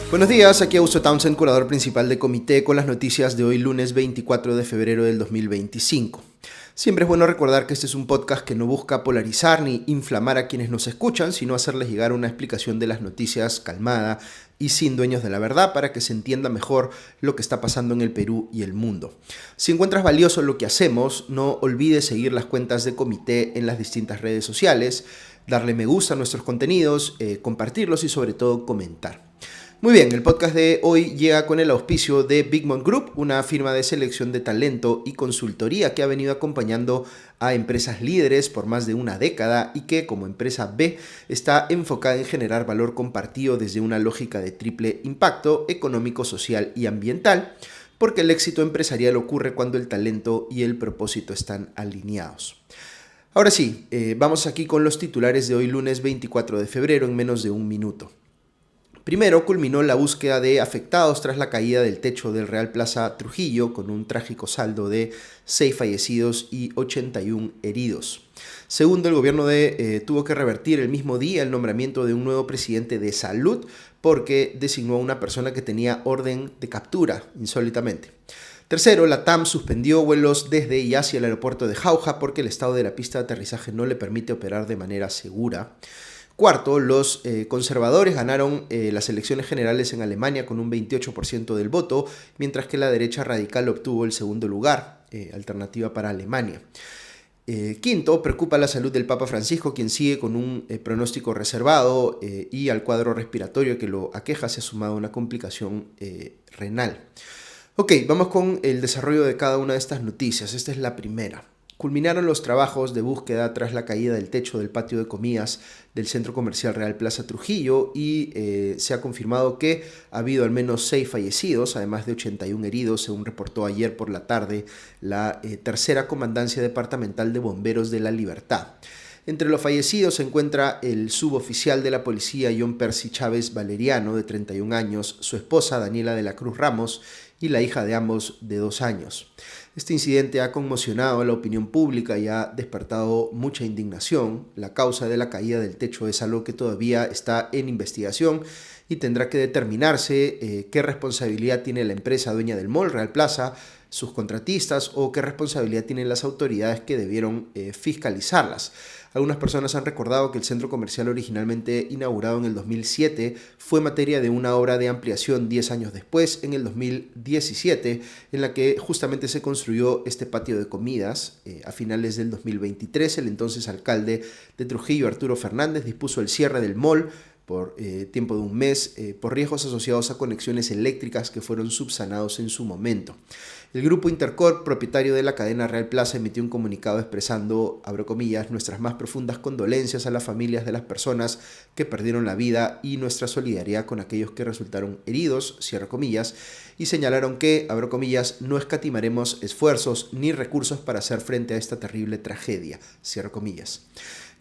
Buenos días, aquí Augusto Townsend, curador principal de Comité, con las noticias de hoy lunes 24 de febrero del 2025. Siempre es bueno recordar que este es un podcast que no busca polarizar ni inflamar a quienes nos escuchan, sino hacerles llegar una explicación de las noticias calmada y sin dueños de la verdad para que se entienda mejor lo que está pasando en el Perú y el mundo. Si encuentras valioso lo que hacemos, no olvides seguir las cuentas de Comité en las distintas redes sociales, darle me gusta a nuestros contenidos, compartirlos y sobre todo comentar. Muy bien, el podcast de hoy llega con el auspicio de Bigmont Group, una firma de selección de talento y consultoría que ha venido acompañando a empresas líderes por más de una década y que, como empresa B, está enfocada en generar valor compartido desde una lógica de triple impacto económico, social y ambiental, porque el éxito empresarial ocurre cuando el talento y el propósito están alineados. Ahora sí, vamos aquí con los titulares de hoy lunes 24 de febrero en menos de un minuto. Primero, culminó la búsqueda de afectados tras la caída del techo del Real Plaza Trujillo, con un trágico saldo de 6 fallecidos y 81 heridos. Segundo, el gobierno tuvo que revertir el mismo día el nombramiento de un nuevo presidente de salud porque designó a una persona que tenía orden de captura, insólitamente. Tercero, la TAM suspendió vuelos desde y hacia el aeropuerto de Jauja porque el estado de la pista de aterrizaje no le permite operar de manera segura. Cuarto, los conservadores ganaron las elecciones generales en Alemania con un 28% del voto, mientras que la derecha radical obtuvo el segundo lugar, alternativa para Alemania. Quinto, preocupa la salud del Papa Francisco, quien sigue con un pronóstico reservado y al cuadro respiratorio que lo aqueja se ha sumado una complicación renal. Ok, vamos con el desarrollo de cada una de estas noticias. Esta es la primera. Culminaron los trabajos de búsqueda tras la caída del techo del patio de comidas del Centro Comercial Real Plaza Trujillo y se ha confirmado que ha habido al menos 6 fallecidos, además de 81 heridos, según reportó ayer por la tarde la tercera Comandancia Departamental de Bomberos de La Libertad. Entre los fallecidos se encuentra el suboficial de la policía John Percy Chávez Valeriano, de 31 años, su esposa Daniela de la Cruz Ramos y la hija de ambos de 2 años. Este incidente ha conmocionado a la opinión pública y ha despertado mucha indignación. La causa de la caída del techo es algo que todavía está en investigación y tendrá que determinarse qué responsabilidad tiene la empresa dueña del mall Real Plaza, sus contratistas o qué responsabilidad tienen las autoridades que debieron fiscalizarlas. Algunas personas han recordado que el centro comercial originalmente inaugurado en el 2007 fue materia de una obra de ampliación 10 años después, en el 2017, en la que justamente se construyó este patio de comidas. A finales del 2023, el entonces alcalde de Trujillo, Arturo Fernández, dispuso el cierre del mall por tiempo de un mes, por riesgos asociados a conexiones eléctricas que fueron subsanados en su momento. El grupo Intercorp, propietario de la cadena Real Plaza, emitió un comunicado expresando, abro comillas, nuestras más profundas condolencias a las familias de las personas que perdieron la vida y nuestra solidaridad con aquellos que resultaron heridos, cierro comillas, y señalaron que, abro comillas, no escatimaremos esfuerzos ni recursos para hacer frente a esta terrible tragedia, cierro comillas.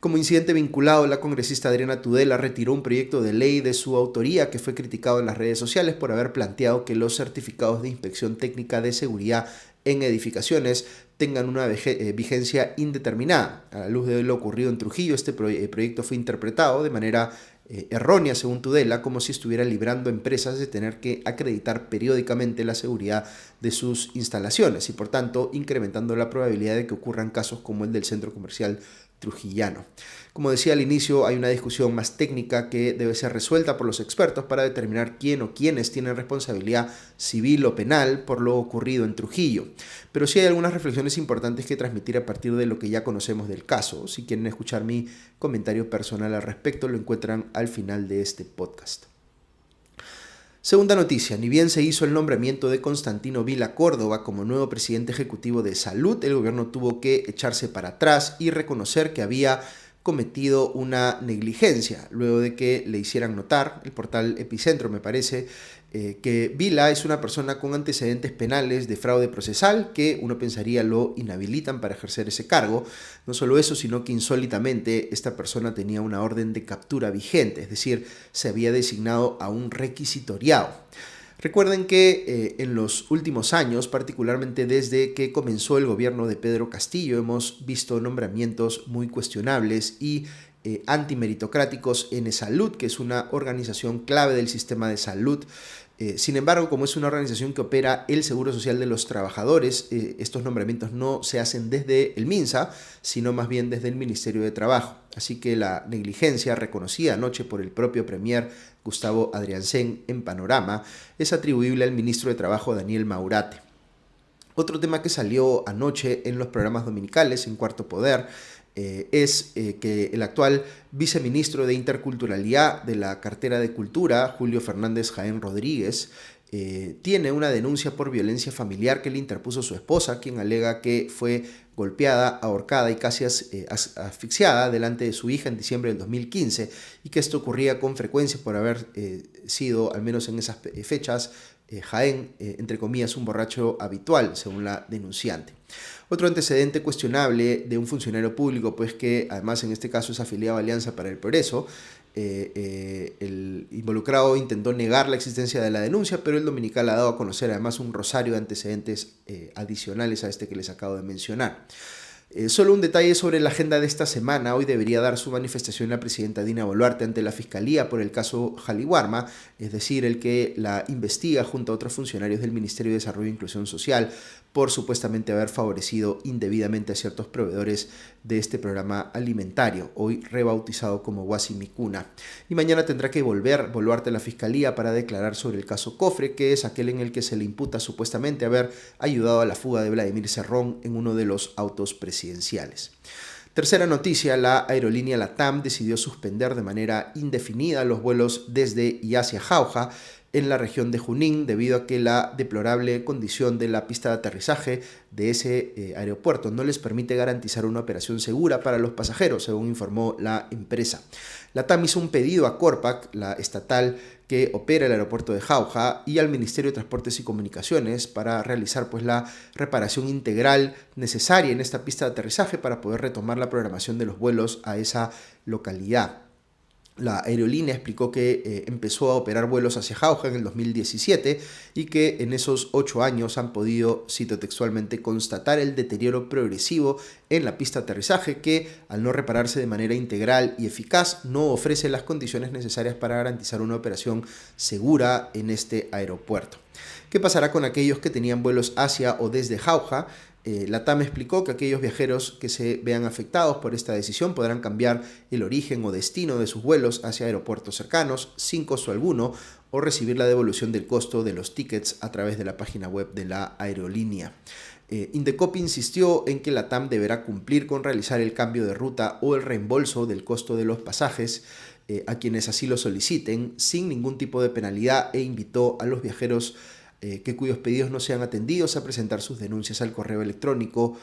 Como incidente vinculado, la congresista Adriana Tudela retiró un proyecto de ley de su autoría que fue criticado en las redes sociales por haber planteado que los certificados de inspección técnica de seguridad en edificaciones tengan una vigencia indeterminada. A la luz de lo ocurrido en Trujillo, este proyecto fue interpretado de manera errónea, según Tudela, como si estuviera librando empresas de tener que acreditar periódicamente la seguridad de sus instalaciones y, por tanto, incrementando la probabilidad de que ocurran casos como el del centro comercial trujillano. Como decía al inicio, hay una discusión más técnica que debe ser resuelta por los expertos para determinar quién o quiénes tienen responsabilidad civil o penal por lo ocurrido en Trujillo. Pero sí hay algunas reflexiones importantes que transmitir a partir de lo que ya conocemos del caso. Si quieren escuchar mi comentario personal al respecto, lo encuentran al final de este podcast. Segunda noticia, ni bien se hizo el nombramiento de Constantino Vila Córdoba como nuevo presidente ejecutivo de Salud, el gobierno tuvo que echarse para atrás y reconocer que había cometido una negligencia, luego de que le hicieran notar, el portal Epicentro me parece, que Vila es una persona con antecedentes penales de fraude procesal que uno pensaría lo inhabilitan para ejercer ese cargo. No solo eso, sino que insólitamente esta persona tenía una orden de captura vigente, es decir, se había designado a un requisitoriado. Recuerden que en los últimos años, particularmente desde que comenzó el gobierno de Pedro Castillo, hemos visto nombramientos muy cuestionables y antimeritocráticos en Salud, que es una organización clave del sistema de salud. Sin embargo, como es una organización que opera el Seguro Social de los Trabajadores, estos nombramientos no se hacen desde el MINSA, sino más bien desde el Ministerio de Trabajo. Así que la negligencia reconocida anoche por el propio premier Gustavo Adrianzen en Panorama es atribuible al ministro de Trabajo Daniel Maurate. Otro tema que salió anoche en los programas dominicales, en Cuarto Poder, es que el actual viceministro de Interculturalidad de la cartera de Cultura, Julio Fernández Jaén Rodríguez, tiene una denuncia por violencia familiar que le interpuso su esposa, quien alega que fue golpeada, ahorcada y casi asfixiada delante de su hija en diciembre del 2015 y que esto ocurría con frecuencia por haber sido, al menos en esas fechas, Jaén, entre comillas, un borracho habitual, según la denunciante. Otro antecedente cuestionable de un funcionario público, pues que además en este caso es afiliado a Alianza para el Progreso, el involucrado intentó negar la existencia de la denuncia, pero el dominical ha dado a conocer además un rosario de antecedentes adicionales a este que les acabo de mencionar. Solo un detalle sobre la agenda de esta semana. Hoy debería dar su manifestación la presidenta Dina Boluarte ante la Fiscalía por el caso Jaliwarma, es decir, el que la investiga junto a otros funcionarios del Ministerio de Desarrollo e Inclusión Social por supuestamente haber favorecido indebidamente a ciertos proveedores de este programa alimentario, hoy rebautizado como Guasimicuna. Y mañana tendrá que volver Boluarte a la Fiscalía para declarar sobre el caso Cofre, que es aquel en el que se le imputa supuestamente haber ayudado a la fuga de Vladimir Cerrón en uno de los autos presidenciales. Tercera noticia, la aerolínea LATAM decidió suspender de manera indefinida los vuelos desde y hacia Jauja en la región de Junín debido a que la deplorable condición de la pista de aterrizaje de ese aeropuerto no les permite garantizar una operación segura para los pasajeros, según informó la empresa. LATAM hizo un pedido a Corpac, la estatal que opera el aeropuerto de Jauja, y al Ministerio de Transportes y Comunicaciones para realizar la reparación integral necesaria en esta pista de aterrizaje para poder retomar la programación de los vuelos a esa localidad. La aerolínea explicó que empezó a operar vuelos hacia Jauja en el 2017 y que en esos 8 años han podido, cito textualmente, constatar el deterioro progresivo en la pista de aterrizaje que, al no repararse de manera integral y eficaz, no ofrece las condiciones necesarias para garantizar una operación segura en este aeropuerto. ¿Qué pasará con aquellos que tenían vuelos hacia o desde Jauja? LATAM explicó que aquellos viajeros que se vean afectados por esta decisión podrán cambiar el origen o destino de sus vuelos hacia aeropuertos cercanos sin costo alguno o recibir la devolución del costo de los tickets a través de la página web de la aerolínea. Indecopi insistió en que LATAM deberá cumplir con realizar el cambio de ruta o el reembolso del costo de los pasajes a quienes así lo soliciten sin ningún tipo de penalidad e invitó a los viajeros cuyos pedidos no sean atendidos a presentar sus denuncias al correo electrónico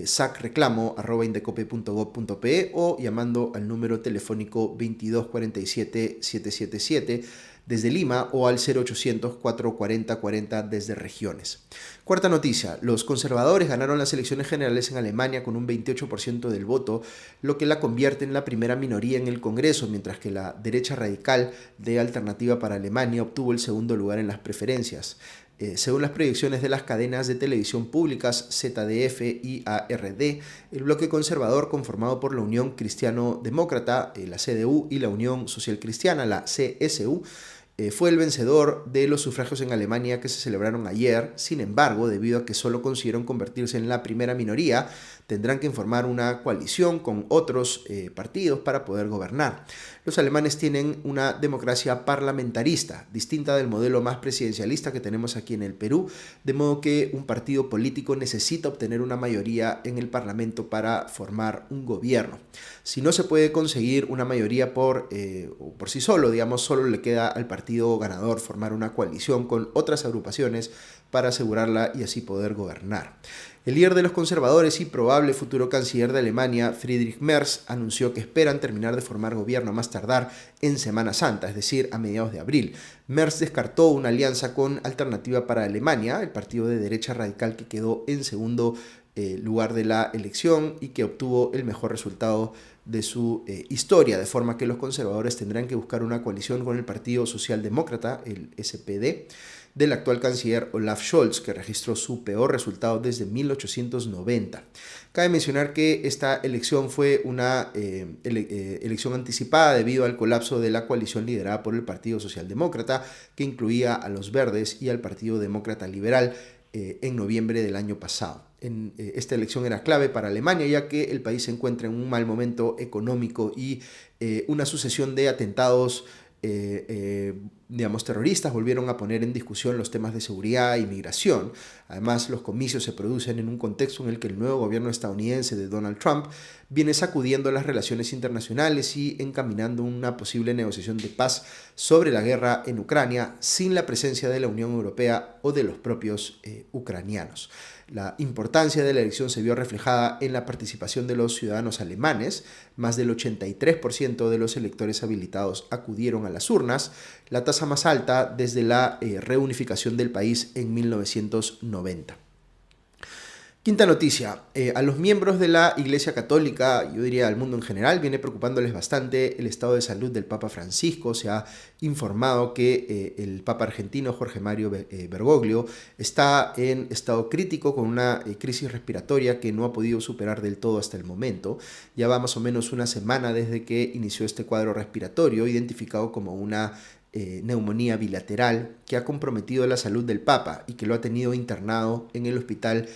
sacreclamo@indecope.gov.pe o llamando al número telefónico 2247-777 desde Lima o al 0800 440 40 desde regiones. Cuarta noticia, los conservadores ganaron las elecciones generales en Alemania con un 28% del voto, lo que la convierte en la primera minoría en el Congreso, mientras que la derecha radical de Alternativa para Alemania obtuvo el segundo lugar en las preferencias. Según las proyecciones de las cadenas de televisión públicas ZDF y ARD, el bloque conservador conformado por la Unión Cristiano-Demócrata, la CDU, y la Unión Social Cristiana, la CSU, fue el vencedor de los sufragios en Alemania que se celebraron ayer. Sin embargo, debido a que solo consiguieron convertirse en la primera minoría, tendrán que formar una coalición con otros partidos para poder gobernar. Los alemanes tienen una democracia parlamentarista, distinta del modelo más presidencialista que tenemos aquí en el Perú, de modo que un partido político necesita obtener una mayoría en el Parlamento para formar un gobierno. Si no se puede conseguir una mayoría por sí solo, solo le queda al partido ganador formar una coalición con otras agrupaciones para asegurarla y así poder gobernar. El líder de los conservadores y probable futuro canciller de Alemania, Friedrich Merz, anunció que esperan terminar de formar gobierno a más tardar en Semana Santa, es decir, a mediados de abril. Merz descartó una alianza con Alternativa para Alemania, el partido de derecha radical que quedó en segundo lugar de la elección y que obtuvo el mejor resultado de su historia, de forma que los conservadores tendrán que buscar una coalición con el Partido Socialdemócrata, el SPD, del actual canciller Olaf Scholz, que registró su peor resultado desde 1890. Cabe mencionar que esta elección fue una elección anticipada debido al colapso de la coalición liderada por el Partido Socialdemócrata, que incluía a los Verdes y al Partido Demócrata Liberal en noviembre del año pasado. Esta elección era clave para Alemania, ya que el país se encuentra en un mal momento económico y una sucesión de atentados terroristas volvieron a poner en discusión los temas de seguridad y migración. Además, los comicios se producen en un contexto en el que el nuevo gobierno estadounidense de Donald Trump viene sacudiendo las relaciones internacionales y encaminando una posible negociación de paz sobre la guerra en Ucrania sin la presencia de la Unión Europea o de los propios ucranianos. La importancia de la elección se vio reflejada en la participación de los ciudadanos alemanes. Más del 83% de los electores habilitados acudieron a las urnas, la tasa más alta desde la reunificación del país en 1990. Quinta noticia, a los miembros de la Iglesia Católica, yo diría al mundo en general, viene preocupándoles bastante el estado de salud del Papa Francisco. Se ha informado que el Papa argentino Jorge Mario Bergoglio está en estado crítico con una crisis respiratoria que no ha podido superar del todo hasta el momento. Ya va más o menos una semana desde que inició este cuadro respiratorio, identificado como una neumonía bilateral que ha comprometido la salud del Papa y que lo ha tenido internado en el hospital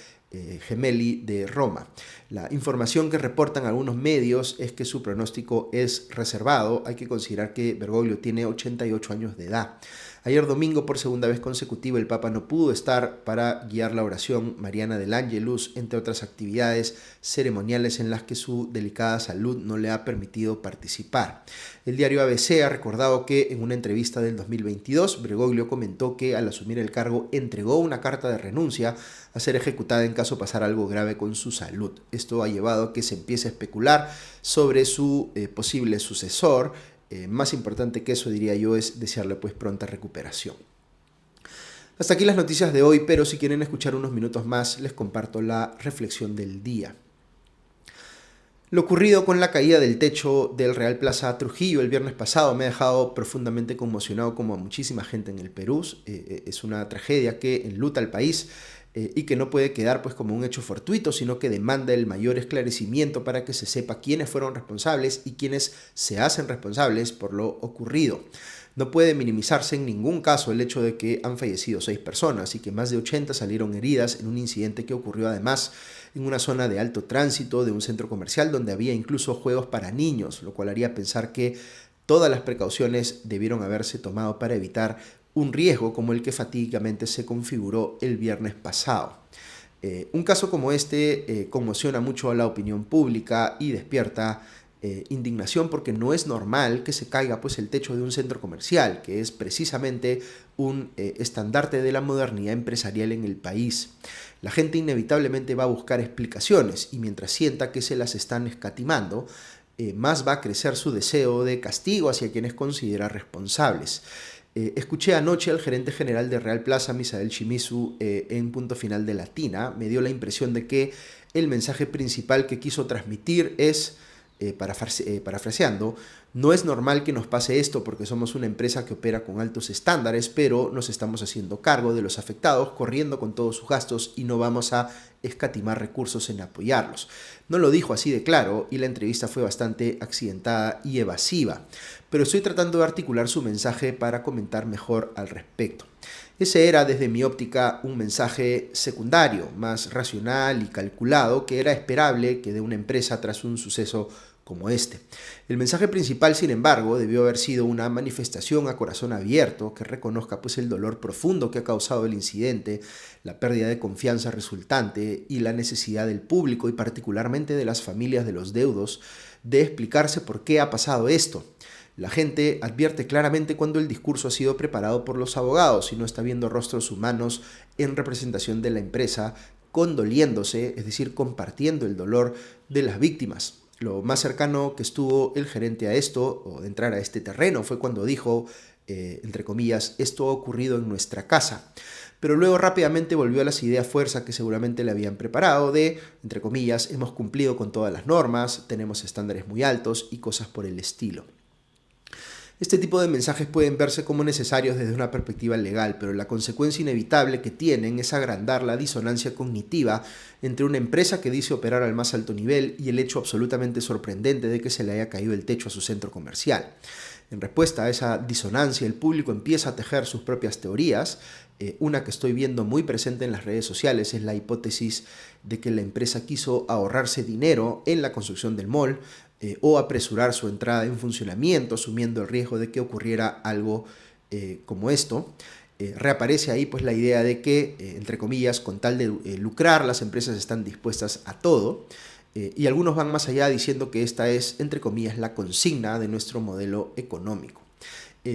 Gemelli de Roma. La información que reportan algunos medios es que su pronóstico es reservado. Hay que considerar que Bergoglio tiene 88 años de edad. Ayer domingo, por segunda vez consecutiva, el Papa no pudo estar para guiar la oración mariana del Ángelus, entre otras actividades ceremoniales en las que su delicada salud no le ha permitido participar. El diario ABC ha recordado que en una entrevista del 2022, Bergoglio comentó que al asumir el cargo entregó una carta de renuncia a ser ejecutada en caso pasara algo grave con su salud. Esto ha llevado a que se empiece a especular sobre su posible sucesor. Más importante que eso, diría yo, es desearle pues pronta recuperación. Hasta aquí las noticias de hoy, pero si quieren escuchar unos minutos más, les comparto la reflexión del día. Lo ocurrido con la caída del techo del Real Plaza Trujillo el viernes pasado me ha dejado profundamente conmocionado, como a muchísima gente en el Perú. Es una tragedia que enluta al país y que no puede quedar pues como un hecho fortuito, sino que demanda el mayor esclarecimiento para que se sepa quiénes fueron responsables y quiénes se hacen responsables por lo ocurrido. No puede minimizarse en ningún caso el hecho de que han fallecido 6 personas y que más de 80 salieron heridas en un incidente que ocurrió además en una zona de alto tránsito de un centro comercial donde había incluso juegos para niños, lo cual haría pensar que todas las precauciones debieron haberse tomado para evitar un riesgo como el que fatídicamente se configuró el viernes pasado. Un caso como este conmociona mucho a la opinión pública y despierta indignación, porque no es normal que se caiga pues el techo de un centro comercial, que es precisamente un estandarte de la modernidad empresarial en el país. La gente inevitablemente va a buscar explicaciones y mientras sienta que se las están escatimando, más va a crecer su deseo de castigo hacia quienes considera responsables. Escuché anoche al gerente general de Real Plaza, Misael Shimizu, en Punto Final de Latina. Me dio la impresión de que el mensaje principal que quiso transmitir es, parafraseando, no es normal que nos pase esto porque somos una empresa que opera con altos estándares, pero nos estamos haciendo cargo de los afectados, corriendo con todos sus gastos y no vamos a escatimar recursos en apoyarlos. No lo dijo así de claro y la entrevista fue bastante accidentada y evasiva, pero estoy tratando de articular su mensaje para comentar mejor al respecto. Ese era, desde mi óptica, un mensaje secundario, más racional y calculado, que era esperable que de una empresa tras un suceso como este. El mensaje principal, sin embargo, debió haber sido una manifestación a corazón abierto que reconozca pues el dolor profundo que ha causado el incidente, la pérdida de confianza resultante y la necesidad del público y particularmente de las familias de los deudos de explicarse por qué ha pasado esto. La gente advierte claramente cuando el discurso ha sido preparado por los abogados y no está viendo rostros humanos en representación de la empresa, condoliéndose, es decir, compartiendo el dolor de las víctimas. Lo más cercano que estuvo el gerente a esto, o de entrar a este terreno, fue cuando dijo, entre comillas, esto ha ocurrido en nuestra casa. Pero luego rápidamente volvió a las ideas fuerza que seguramente le habían preparado de, entre comillas, hemos cumplido con todas las normas, tenemos estándares muy altos y cosas por el estilo. Este tipo de mensajes pueden verse como necesarios desde una perspectiva legal, pero la consecuencia inevitable que tienen es agrandar la disonancia cognitiva entre una empresa que dice operar al más alto nivel y el hecho absolutamente sorprendente de que se le haya caído el techo a su centro comercial. En respuesta a esa disonancia, el público empieza a tejer sus propias teorías. Una que estoy viendo muy presente en las redes sociales es la hipótesis de que la empresa quiso ahorrarse dinero en la construcción del mall o apresurar su entrada en funcionamiento, asumiendo el riesgo de que ocurriera algo como esto. Reaparece ahí pues la idea de que, entre comillas, con tal de lucrar, las empresas están dispuestas a todo. Y algunos van más allá diciendo que esta es, entre comillas, la consigna de nuestro modelo económico.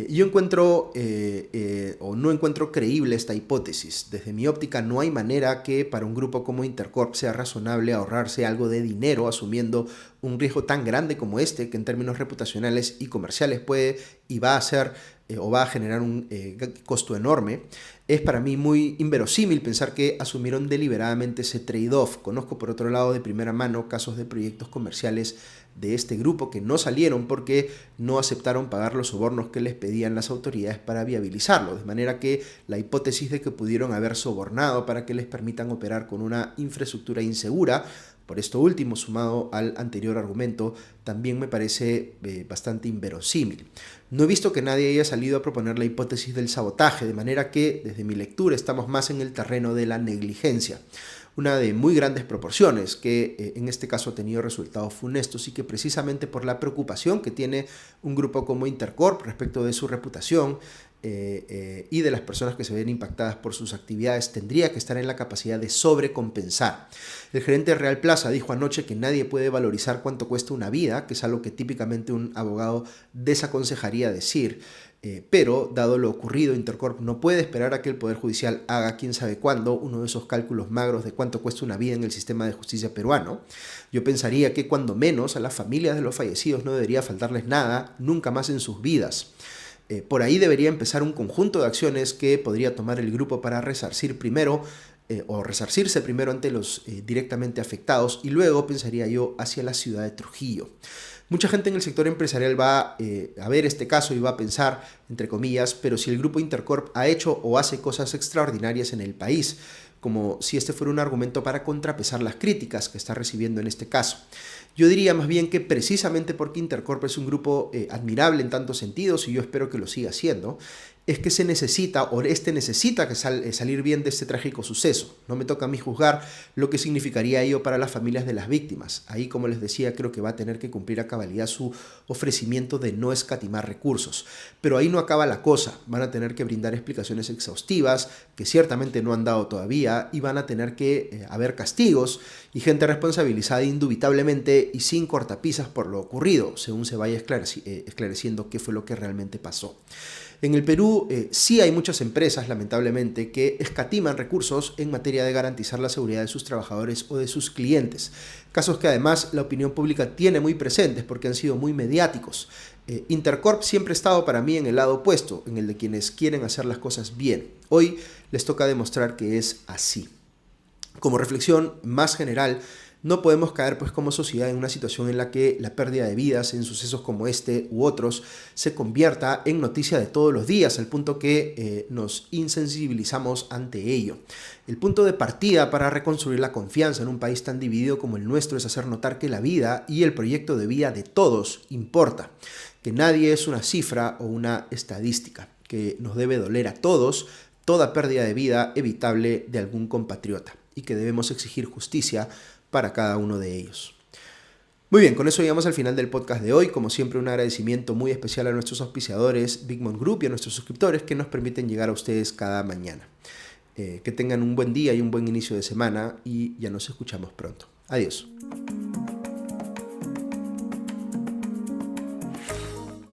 Yo encuentro o no encuentro creíble esta hipótesis. Desde mi óptica no hay manera que para un grupo como Intercorp sea razonable ahorrarse algo de dinero asumiendo un riesgo tan grande como este, que en términos reputacionales y comerciales puede y va a ser o va a generar un costo enorme. Es para mí muy inverosímil pensar que asumieron deliberadamente ese trade-off. Conozco por otro lado de primera mano casos de proyectos comerciales de este grupo que no salieron porque no aceptaron pagar los sobornos que les pedían las autoridades para viabilizarlo, de manera que la hipótesis de que pudieron haber sobornado para que les permitan operar con una infraestructura insegura, por esto último, sumado al anterior argumento, también me parece bastante inverosímil. No he visto que nadie haya salido a proponer la hipótesis del sabotaje, de manera que, desde mi lectura, estamos más en el terreno de la negligencia. Una de muy grandes proporciones que en este caso ha tenido resultados funestos y que precisamente por la preocupación que tiene un grupo como Intercorp respecto de su reputación y de las personas que se ven impactadas por sus actividades, tendría que estar en la capacidad de sobrecompensar. El gerente de Real Plaza dijo anoche que nadie puede valorizar cuánto cuesta una vida, que es algo que típicamente un abogado desaconsejaría decir. Pero, dado lo ocurrido, Intercorp no puede esperar a que el Poder Judicial haga quién sabe cuándo uno de esos cálculos magros de cuánto cuesta una vida en el sistema de justicia peruano. Yo pensaría que cuando menos a las familias de los fallecidos no debería faltarles nada nunca más en sus vidas. Por ahí debería empezar un conjunto de acciones que podría tomar el grupo para resarcir primero o resarcirse primero ante los directamente afectados y luego pensaría yo hacia la ciudad de Trujillo. Mucha gente en el sector empresarial va a ver este caso y va a pensar, entre comillas, pero si el grupo Intercorp ha hecho o hace cosas extraordinarias en el país, como si este fuera un argumento para contrapesar las críticas que está recibiendo en este caso. Yo diría más bien que precisamente porque Intercorp es un grupo admirable en tantos sentidos, y yo espero que lo siga siendo, es que se necesita, o necesita que salir bien de este trágico suceso. No me toca a mí juzgar lo que significaría ello para las familias de las víctimas. Ahí, como les decía, creo que va a tener que cumplir a cabalidad su ofrecimiento de no escatimar recursos. Pero ahí no acaba la cosa. Van a tener que brindar explicaciones exhaustivas, que ciertamente no han dado todavía, y van a tener que haber castigos y gente responsabilizada indubitablemente y sin cortapisas por lo ocurrido, según se vaya esclareciendo qué fue lo que realmente pasó. En el Perú sí hay muchas empresas, lamentablemente, que escatiman recursos en materia de garantizar la seguridad de sus trabajadores o de sus clientes. Casos que además la opinión pública tiene muy presentes porque han sido muy mediáticos. Intercorp siempre ha estado para mí en el lado opuesto, en el de quienes quieren hacer las cosas bien. Hoy les toca demostrar que es así. Como reflexión más general, no podemos caer pues como sociedad en una situación en la que la pérdida de vidas en sucesos como este u otros se convierta en noticia de todos los días, al punto que nos insensibilizamos ante ello. El punto de partida para reconstruir la confianza en un país tan dividido como el nuestro es hacer notar que la vida y el proyecto de vida de todos importa, que nadie es una cifra o una estadística, que nos debe doler a todos toda pérdida de vida evitable de algún compatriota y que debemos exigir justicia para cada uno de ellos. Muy bien, con eso llegamos al final del podcast de hoy. Como siempre, un agradecimiento muy especial a nuestros auspiciadores Big Mom Group y a nuestros suscriptores que nos permiten llegar a ustedes cada mañana. Que tengan un buen día y un buen inicio de semana y ya nos escuchamos pronto. Adiós.